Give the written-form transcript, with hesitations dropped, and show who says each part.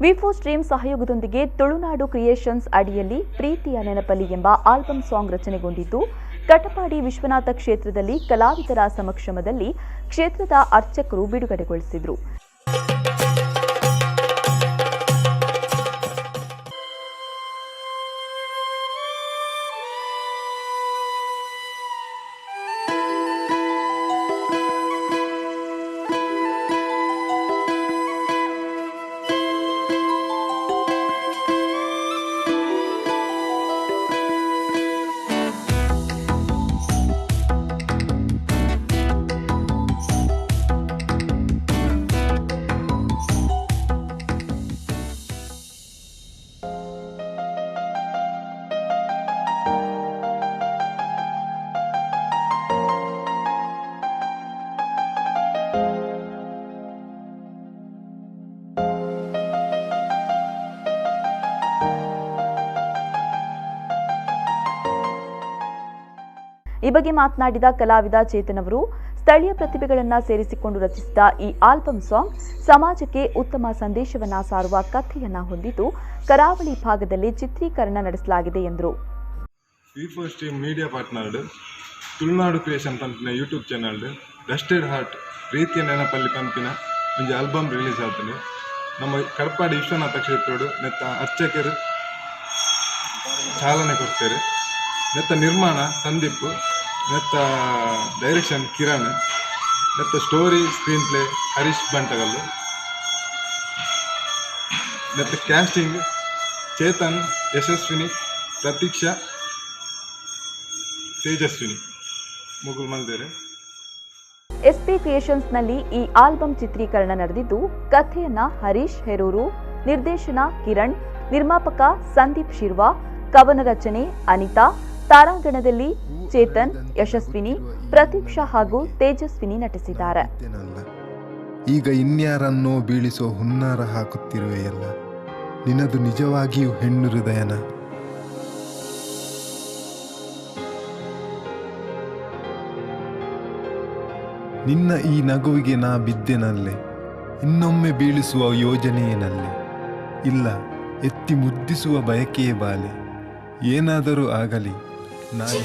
Speaker 1: ವಿಫೋ stream ಸಹಯೋಗದೊಂದಿಗೆ Tulunadu creations ಅಡಿಯಲ್ಲಿ ಪ್ರೀತಿಯ ನೆನಪಲ್ಲಿ ಎಂಬ ಆಲ್ಬಮ್ ಸಾಂಗ್ ರಚನೆಗೊಂಡಿದ್ದು ಕಟಪಾಡಿ ವಿಶ್ವನಾಥ ಕ್ಷೇತ್ರದಲ್ಲಿ ಕಲಾವಿದರ ಸಮಕ್ಷಮದಲ್ಲಿ ಕ್ಷೇತ್ರದ ಅರ್ಚಕರು ಬಿಡುಗಡೆಗೊಳಿಸಿದರು. ಈ ಬಗ್ಗೆ ಮಾತನಾಡಿದ ಕಲಾವಿದ ಚೇತನ್ ಅವರು ಸ್ಥಳೀಯ ಪ್ರತಿಭೆಗಳನ್ನು ಸೇರಿಸಿಕೊಂಡು ರಚಿಸಿದ ಈ ಆಲ್ಬಮ್ ಸಾಂಗ್ ಸಮಾಜಕ್ಕೆ ಉತ್ತಮ ಸಂದೇಶವನ್ನ ಸಾರುವ ಕಥೆಯನ್ನ ಹೊಂದಿದ್ದು ಕರಾವಳಿ ಭಾಗದಲ್ಲಿ ಚಿತ್ರೀಕರಣ ನಡೆಸಲಾಗಿದೆ ಎಂದರು.
Speaker 2: ವಿಫೋ stream media partnered Tulunadu creation ಪಂಪಿನ ಯೂಟ್ಯೂಬ್ ಚಾನಲ್ ಡಸ್ಟೆಡ್ ಹಾರ್ಟ್ ಪ್ರೀತಿಯ ನೆನಪಲ್ಲಿ ಪಂಪಿನ ಒಂದು ಆಲ್ಬಮ್ ರಿಲೀಸ್ ಆಗ್ತದೆ. ನಮ್ಮ ಕಡಪಾಡಿ ವಿಶ್ವನಾಥ ಕ್ಷೇತ್ರೋಡು ನೆತ್ತ ಅರ್ಚಕರು ಚಾಲನೆ ಕೊಡ್ತಾರೆ. ನೆತ್ತ ನಿರ್ಮಾಣ ಸಂದೀಪ್, ನೆತ್ತ ಡೈರೆಕ್ಷನ್ ಕಿರಣ್, ನೆತ್ತ ಸ್ಟೋರಿ ಸ್ಕ್ರೀನ್ ಪ್ಲೇ ಹರೀಶ್ ಬಂಟಗಲ್ಲು, ನೆತ್ತ ಕ್ಯಾಸ್ಟಿಂಗ್ ಚೇತನ್, ಯಶಸ್ವಿನಿ, ಪ್ರತೀಕ್ಷಾ, ತೇಜಸ್ವಿನಿ ಮುಗುಲ್ ಮಲ್ದೇರೆ.
Speaker 1: ಎಸ್ಪಿ ಕ್ರಿಯೇಷನ್ಸ್ನಲ್ಲಿ ಈ ಆಲ್ಬಮ್ ಚಿತ್ರೀಕರಣ ನಡೆದಿದ್ದು ಕಥೆಯನ್ನ ಹರೀಶ್ ಹೆರೂರು, ನಿರ್ದೇಶನ ಕಿರಣ್, ನಿರ್ಮಾಪಕ ಸಂದೀಪ್ ಶಿರ್ವಾ, ಕವನ ರಚನೆ ಅನಿತಾ, ತಾರಾಗಣದಲ್ಲಿ ಚೇತನ್, ಯಶಸ್ವಿನಿ, ಪ್ರತೀಕ್ಷಾ ಹಾಗೂ ತೇಜಸ್ವಿನಿ ನಟಿಸಿದ್ದಾರೆ.
Speaker 3: ಈಗ ಇನ್ಯಾರನ್ನೋ ಬೀಳಿಸೋ ಹುನ್ನಾರ ಹಾಕುತ್ತಿರುವೆಯಲ್ಲ, ನಿನದು ನಿಜವಾಗಿಯೂ ಹೆಣ್ಣು ಹೃದಯನ. ನಿನ್ನ ಈ ನಗುವಿಗೆ ನಾ ಬಿದ್ದೆನಲ್ಲೇ, ಇನ್ನೊಮ್ಮೆ ಬೀಳಿಸುವ ಯೋಜನೆಯೇನಲ್ಲೇ, ಇಲ್ಲ ಎತ್ತಿ ಮುದ್ದಿಸುವ ಬಯಕೆಯೇ ಬಾಲೆ. ಏನಾದರೂ ಆಗಲಿ ನಾಯಿ